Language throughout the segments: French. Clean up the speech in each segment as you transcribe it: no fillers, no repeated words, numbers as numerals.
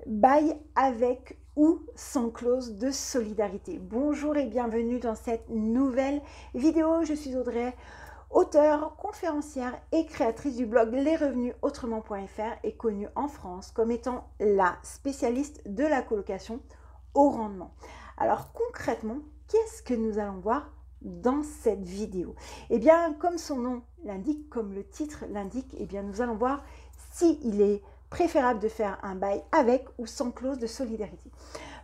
Bail avec ou sans clause de solidarité. Bonjour et bienvenue dans cette nouvelle vidéo. Je suis Audrey, auteure, conférencière et créatrice du blog lesrevenusautrement.fr et connue en France comme étant la spécialiste de la colocation au rendement. Alors concrètement, qu'est-ce que nous allons voir dans cette vidéo? Eh bien, comme son nom l'indique, comme le titre l'indique, eh bien, nous allons voir s'il est préférable de faire un bail avec ou sans clause de solidarité.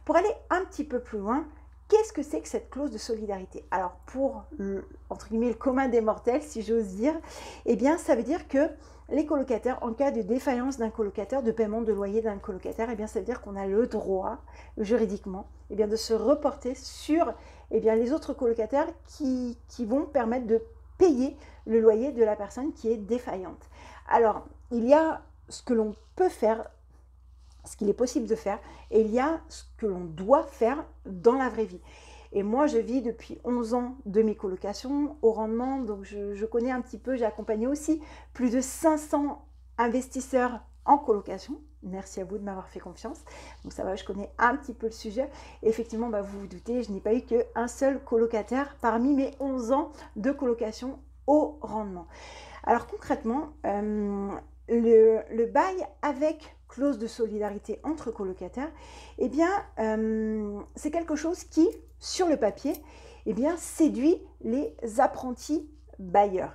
Pour aller un petit peu plus loin, qu'est-ce que c'est que cette clause de solidarité? Alors pour entre guillemets le commun des mortels, si j'ose dire, eh bien ça veut dire que les colocataires, en cas de défaillance d'un colocataire, de paiement de loyer d'un colocataire, eh bien ça veut dire qu'on a le droit juridiquement eh bien, de se reporter sur eh bien, les autres colocataires qui vont permettre de payer le loyer de la personne qui est défaillante. Alors il y a ce que l'on peut faire, ce qu'il est possible de faire, et il y a ce que l'on doit faire dans la vraie vie. Et moi, je vis depuis 11 ans de mes colocations au rendement, donc je connais un petit peu, j'ai accompagné aussi plus de 500 investisseurs en colocation. Merci à vous de m'avoir fait confiance. Donc ça va, je connais un petit peu le sujet. Et effectivement, vous vous doutez, je n'ai pas eu qu'un seul colocataire parmi mes 11 ans de colocation au rendement. Alors concrètement, le bail avec clause de solidarité entre colocataires, eh bien, c'est quelque chose qui, sur le papier, eh bien, séduit les apprentis bailleurs.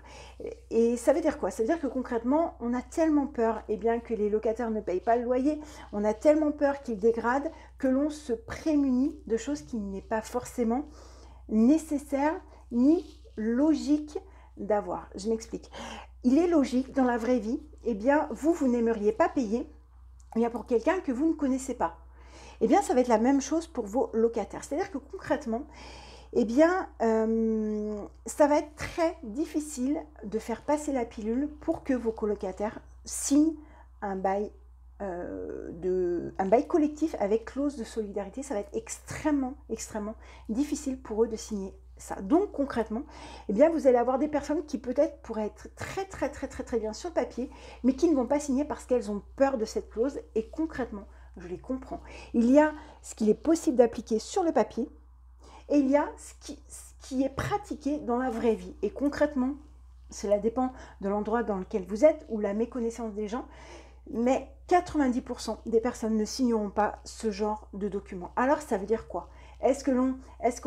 Et ça veut dire quoi? Ça veut dire que concrètement, on a tellement peur eh bien, que les locataires ne payent pas le loyer, on a tellement peur qu'ils dégradent, que l'on se prémunit de choses qui n'est pas forcément nécessaire ni logique d'avoir. Je m'explique. Il est logique dans la vraie vie, eh bien, vous n'aimeriez pas payer eh bien, pour quelqu'un que vous ne connaissez pas. Eh bien, ça va être la même chose pour vos locataires. C'est-à-dire que concrètement, eh bien, ça va être très difficile de faire passer la pilule pour que vos colocataires signent un bail collectif avec clause de solidarité. Ça va être extrêmement difficile pour eux de signer ça. Donc concrètement, eh bien, vous allez avoir des personnes qui peut-être pourraient être très bien sur papier, mais qui ne vont pas signer parce qu'elles ont peur de cette clause. Et concrètement, je les comprends. Il y a ce qu'il est possible d'appliquer sur le papier et il y a ce qui est pratiqué dans la vraie vie. Et concrètement, cela dépend de l'endroit dans lequel vous êtes ou la méconnaissance des gens, mais 90% des personnes ne signeront pas ce genre de document. Alors ça veut dire quoi? Est-ce que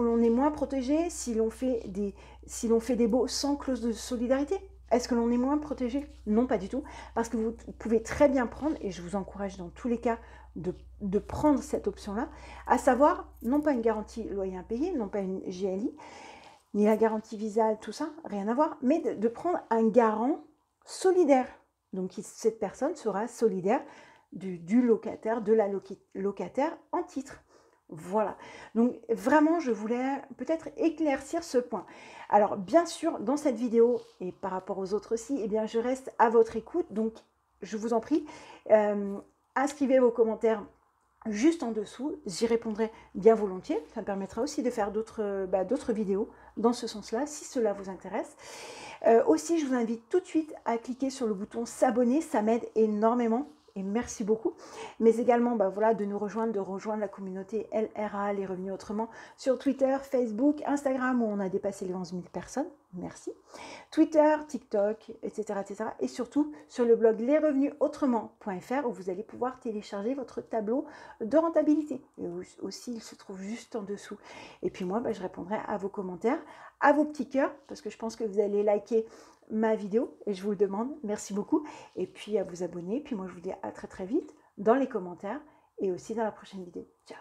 l'on est moins protégé si l'on fait des baux sans clause de solidarité? Est-ce que l'on est moins protégé? Non, pas du tout, parce que vous pouvez très bien prendre, et je vous encourage dans tous les cas de prendre cette option-là, à savoir, non pas une garantie loyer impayé, non pas une GLI, ni la garantie Visa, tout ça, rien à voir, mais de prendre un garant solidaire. Donc cette personne sera solidaire du locataire, de la locataire en titre. Voilà, donc vraiment je voulais peut-être éclaircir ce point. Alors bien sûr dans cette vidéo et par rapport aux autres aussi, eh bien je reste à votre écoute, donc je vous en prie, inscrivez vos commentaires juste en dessous, j'y répondrai bien volontiers. Ça me permettra aussi de faire d'autres vidéos dans ce sens-là, si cela vous intéresse. Aussi, je vous invite tout de suite à cliquer sur le bouton s'abonner, ça m'aide énormément. Et merci beaucoup, mais également voilà, de rejoindre la communauté LRA, les revenus autrement, sur Twitter, Facebook, Instagram, où on a dépassé les 11 000 personnes, merci, Twitter, TikTok, etc. Et surtout sur le blog lesrevenusautrement.fr, où vous allez pouvoir télécharger votre tableau de rentabilité. Et aussi, il se trouve juste en dessous. Et puis moi, je répondrai à vos commentaires, à vos petits cœurs, parce que je pense que vous allez liker ma vidéo et je vous le demande, merci beaucoup, et puis à vous abonner, puis moi je vous dis à très vite dans les commentaires et aussi dans la prochaine vidéo. Ciao.